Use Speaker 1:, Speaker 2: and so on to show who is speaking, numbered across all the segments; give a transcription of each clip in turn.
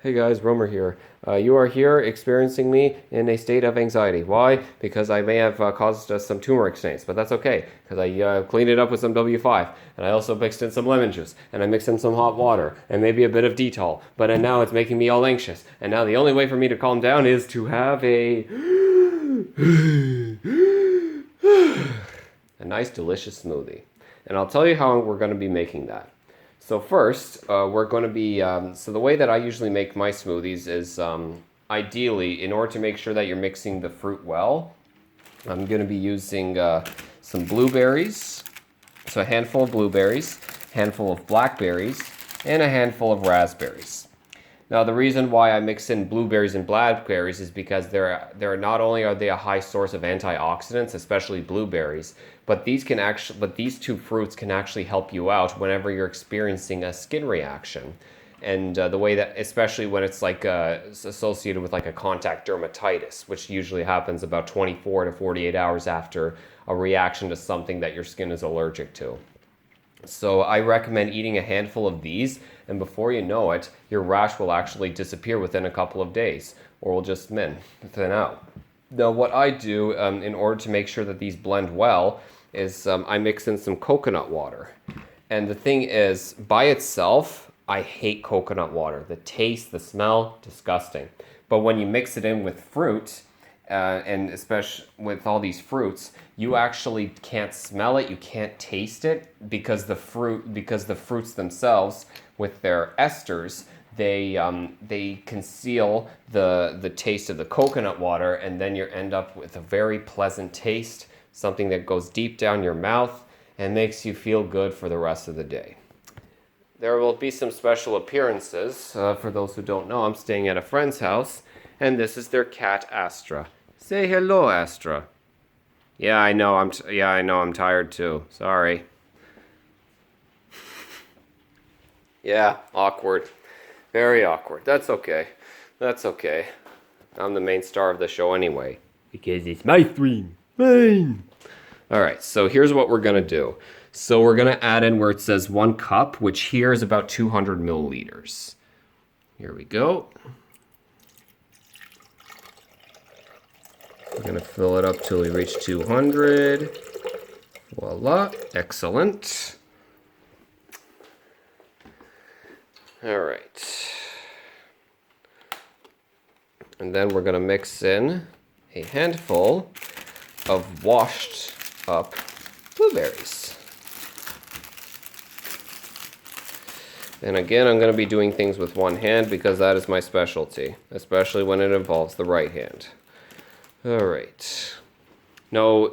Speaker 1: Hey guys, Romer here. You are here experiencing me in a state of anxiety. Why? Because I may have caused some turmeric stains, but that's okay because I cleaned it up with some W5 and I also mixed in some lemon juice and I mixed in some hot water and maybe a bit of Dettol. But now it's making me all anxious. And now the only way for me to calm down is to have a nice delicious smoothie. And I'll tell you how we're going to be making that. So first, we're going to be, so the way that I usually make my smoothies is ideally, in order to make sure that you're mixing the fruit well, I'm going to be using some blueberries, so a handful of blueberries, a handful of blackberries, and a handful of raspberries. Now, the reason why I mix in blueberries and blackberries is because they're not only are they a high source of antioxidants, especially blueberries, but these two fruits can actually help you out whenever you're experiencing a skin reaction. And the way that, especially when it's like associated with like a contact dermatitis, which usually happens about 24 to 48 hours after a reaction to something that your skin is allergic to. So I recommend eating a handful of these, and before you know it, your rash will actually disappear within a couple of days, or will just thin out. Now, what I do in order to make sure that these blend well is I mix in some coconut water. And the thing is, by itself, I hate coconut water. The taste, the smell, disgusting. But when you mix it in with fruit, and especially with all these fruits, you actually can't smell it, you can't taste it because the fruits themselves, with their esters, they conceal the taste of the coconut water, and then you end up with a very pleasant taste, something that goes deep down your mouth and makes you feel good for the rest of the day. There will be some special appearances. For those who don't know, I'm staying at a friend's house, and this is their cat, Astra. Say hello, Astra. Yeah, I know. I'm tired too. Sorry. Yeah, awkward. Very awkward. That's okay. That's okay. I'm the main star of the show anyway. Because it's my stream. Mine. Alright, so here's what we're going to do. So we're going to add in where it says 1 cup, which here is about 200 milliliters. Here we go. We're going to fill it up till we reach 200. Voila. Excellent. All right. And then we're going to mix in a handful of washed up blueberries. And again, I'm going to be doing things with one hand because that is my specialty, especially when it involves the right hand. All right. Now,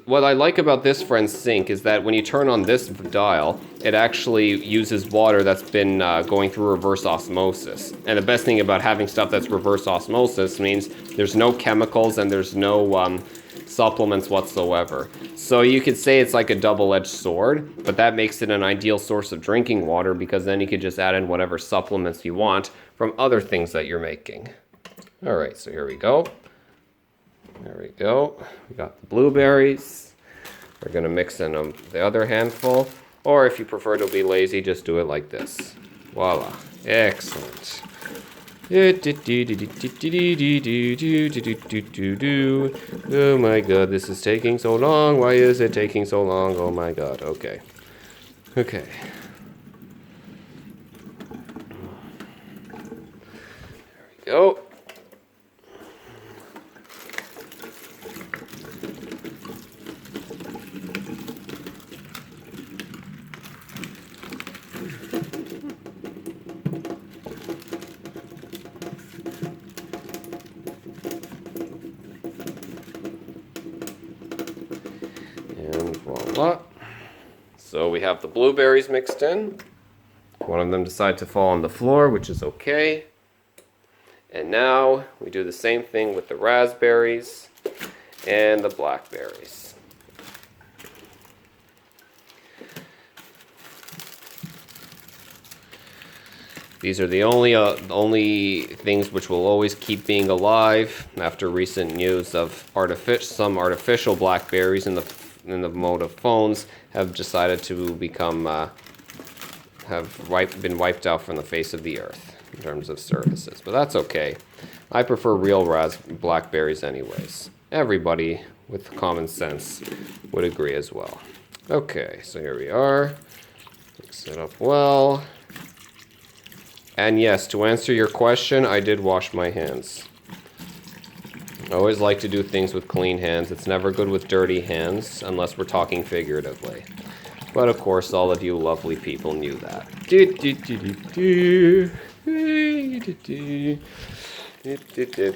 Speaker 1: what I like about this friend's sink is that when you turn on this dial, it actually uses water that's been going through reverse osmosis. And the best thing about having stuff that's reverse osmosis means there's no chemicals and there's no supplements whatsoever. So you could say it's like a double-edged sword, but that makes it an ideal source of drinking water because then you could just add in whatever supplements you want from other things that you're making. All right, so here we go. There we go. We got the blueberries. We're going to mix in the other handful. Or if you prefer to be lazy, just do it like this. Voila. Excellent. Oh my god, this is taking so long. Why is it taking so long? Oh my god. Okay. Okay. There we go. And voila. So we have the blueberries mixed in. One of them decided to fall on the floor, which is okay. And now we do the same thing with the raspberries and the blackberries. These are the only things which will always keep being alive after recent news of some artificial blackberries in the mode of phones have decided to become been wiped out from the face of the earth in terms of services. But that's okay. I prefer real blackberries anyways. Everybody with common sense would agree as well. Okay, so here we are. Mix it up well. And yes, to answer your question, I did wash my hands. I always like to do things with clean hands. It's never good with dirty hands, unless we're talking figuratively. But of course, all of you lovely people knew that.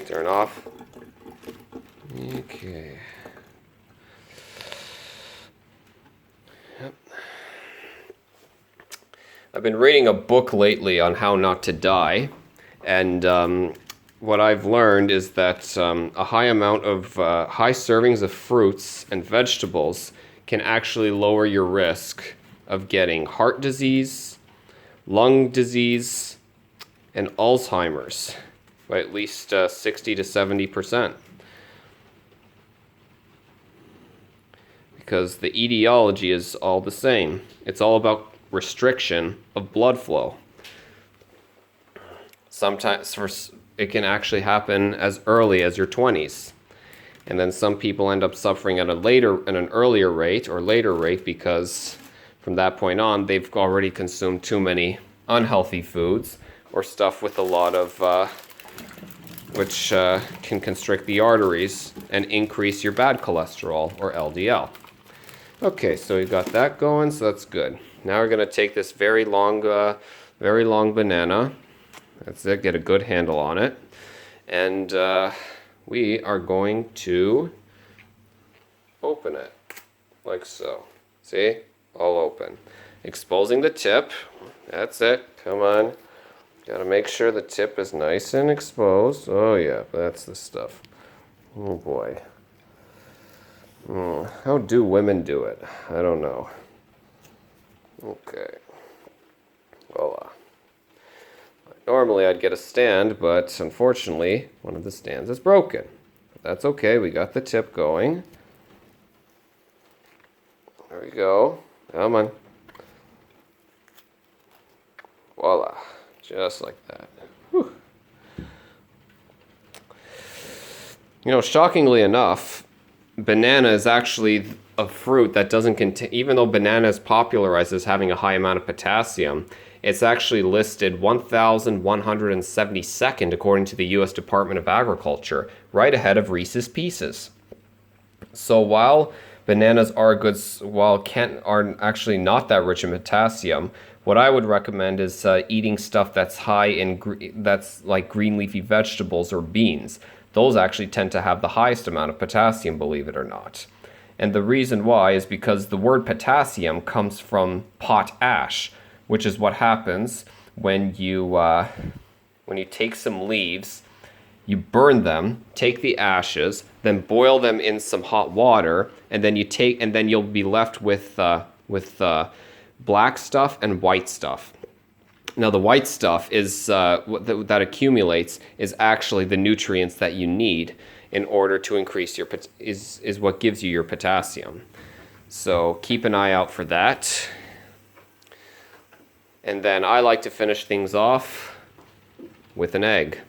Speaker 1: Turn off. Okay. Yep. I've been reading a book lately on how not to die, and what I've learned is that a high amount of high servings of fruits and vegetables can actually lower your risk of getting heart disease, lung disease, and Alzheimer's by at least 60 to 70%. Because the etiology is all the same. It's all about restriction of blood flow. Sometimes it can actually happen as early as your 20s. And then some people end up suffering at an earlier rate or later rate because from that point on, they've already consumed too many unhealthy foods or stuff with a lot of, which can constrict the arteries and increase your bad cholesterol or LDL. Okay, so we got that going, so that's good. Now we're going to take this very long banana. That's it, get a good handle on it. And we are going to open it, like so. See? All open. Exposing the tip. That's it. Come on. Gotta make sure the tip is nice and exposed. Oh yeah, that's the stuff. Oh boy. How do women do it? I don't know. Okay. Voila. Normally I'd get a stand, but unfortunately one of the stands is broken. That's okay, we got the tip going. There we go. Come on. Voila. Just like that. Whew. You know, shockingly enough, banana is actually a fruit that doesn't contain, even though banana is popularized as having a high amount of potassium, it's actually listed 1,172nd according to the U.S. Department of Agriculture, right ahead of Reese's Pieces. So while bananas are are actually not that rich in potassium, what I would recommend is eating stuff that's high in that's like green leafy vegetables or beans. Those actually tend to have the highest amount of potassium, believe it or not. And the reason why is because the word potassium comes from potash, which is what happens when you take some leaves, you burn them, take the ashes, then boil them in some hot water, and then you'll be left with black stuff and white stuff. Now the white stuff is that accumulates is actually the nutrients that you need in order to increase is what gives you your potassium. So keep an eye out for that. And then I like to finish things off with an egg.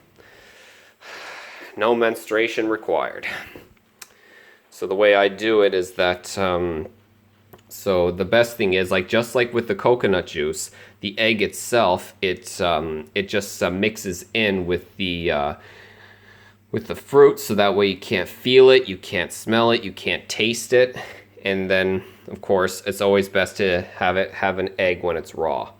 Speaker 1: No menstruation required. So the way I do it is that, so the best thing is, just like with the coconut juice, the egg itself, it just mixes in with the fruit, so that way you can't feel it, you can't smell it, you can't taste it. And then, of course, it's always best to have an egg when it's raw.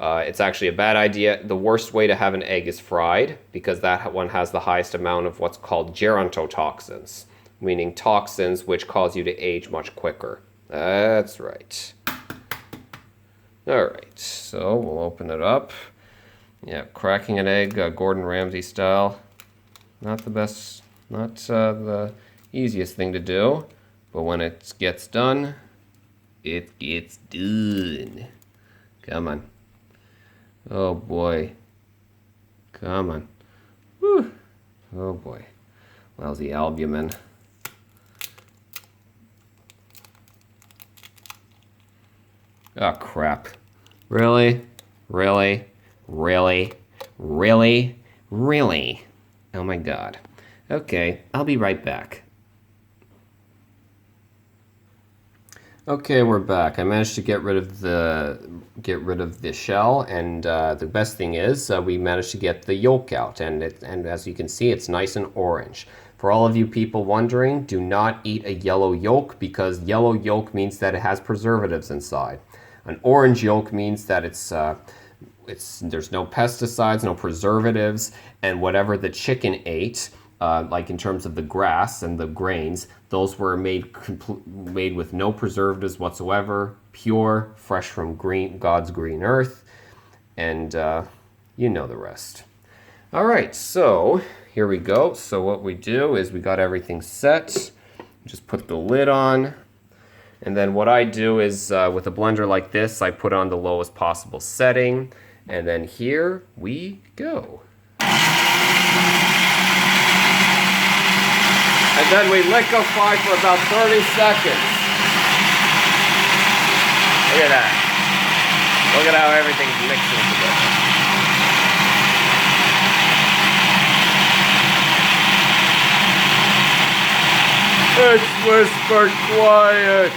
Speaker 1: It's actually a bad idea. The worst way to have an egg is fried, because that one has the highest amount of what's called gerontotoxins, meaning toxins which cause you to age much quicker. That's right. All right, so we'll open it up. Yeah, cracking an egg, Gordon Ramsay style. Not the best, not the easiest thing to do, but when it gets done, it gets done. Come on. Oh boy. Come on. Whew. Oh boy. Lousy albumin. Oh crap. Really? Really? Really? Really? Really? Oh my god. Okay, I'll be right back. Okay, we're back. I managed to get rid of the shell, and the best thing is we managed to get the yolk out, and as you can see, it's nice and orange. For all of you people wondering, do not eat a yellow yolk because yellow yolk means that it has preservatives inside. An orange yolk means that there's no pesticides, no preservatives, and whatever the chicken ate, like in terms of the grass and the grains, those were made with no preservatives whatsoever, pure, fresh from God's green earth, and you know the rest. All right, so here we go. So what we do is we got everything set. Just put the lid on. And then what I do is with a blender like this, I put on the lowest possible setting. And then here we go. And then we liquefy for about 30 seconds. Look at that. Look at how everything's mixing together. It's whisper quiet.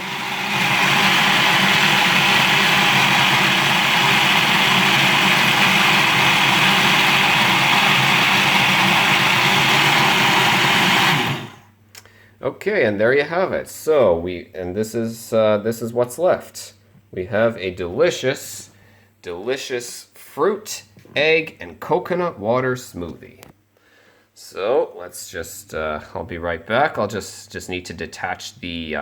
Speaker 1: Okay, and there you have it. So this is what's left. We have a delicious fruit, egg, and coconut water smoothie. So let's just I'll be right back. I'll just need to detach the